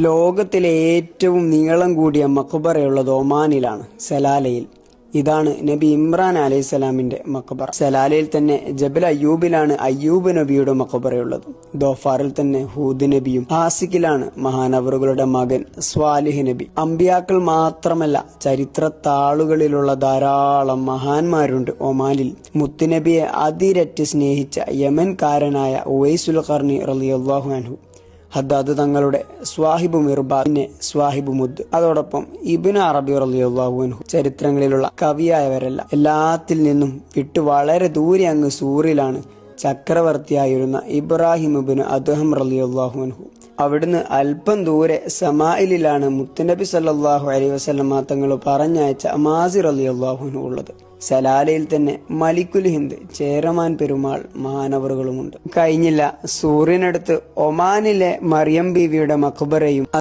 ലോകത്തിലെ ഏറ്റവും നീളം കൂടിയ മഖ്ബറയുള്ളത് ഒമാനിലാണ്, സലാലയിൽ. ഇതാണ് നബി ഇമ്രാൻ അലൈഹിസ്സലാമിന്റെ മഖ്ബറ. സലാലയിൽ തന്നെ ജബൽ അയ്യൂബിലാണ് അയ്യൂബ് നബിയുടെ മഖ്ബറയുള്ളത്. ദോഫാറിൽ തന്നെ ഹൂദ് നബിയും, ആസിക്കിലാണ് മഹാനവറുകളുടെ മകൻ സ്വാലിഹ് നബി. അമ്പിയാക്കൾ മാത്രമല്ല, ചരിത്ര താളുകളിലുള്ള ധാരാളം മഹാന്മാരുണ്ട് ഒമാനിൽ. മുത്തുനബിയെ അതിരറ്റ് സ്നേഹിച്ച യമൻകാരനായ ഉവൈസുൽ ഖർനി റളിയല്ലാഹു അൻഹു, ഹദ്ദാദ് തങ്ങളുടെ സ്വാഹിബ് മിർബാദ്, പിന്നെ സ്വാഹിബ് മുദ്, അതോടൊപ്പം ഇബ്നു അറബി റളിയല്ലാഹു അൻഹു, ചരിത്രങ്ങളിലുള്ള കവിയായവരല്ല. എല്ലാത്തിൽ നിന്നും വിട്ടു വളരെ ദൂരെ അങ്ങ് സൂറിലാണ് ചക്രവർത്തിയായിരുന്ന ഇബ്രാഹിം ഇബ്നു അദ്ഹം റളിയല്ലാഹു അൻഹു. അവിടുന്ന് അല്പം ദൂരെ സമായിലിലാണ് മുത്തുനബി സല്ലല്ലാഹു അലൈഹി വസല്ലമ തങ്ങൾ പറഞ്ഞയച്ച മാസി റളിയല്ലാഹു അൻഹു ഉള്ളത്. സലാലയിൽ തന്നെ മലിക്കുൽ ഹിന്ദ് ചേരമാൻ പെരുമാൾ മഹാനവറുകളുമുണ്ട്. കഴിഞ്ഞില്ല, സൂറിനടുത്ത് ഒമാനിലെ മറിയം ബീവിയുടെ മഖ്ബറയും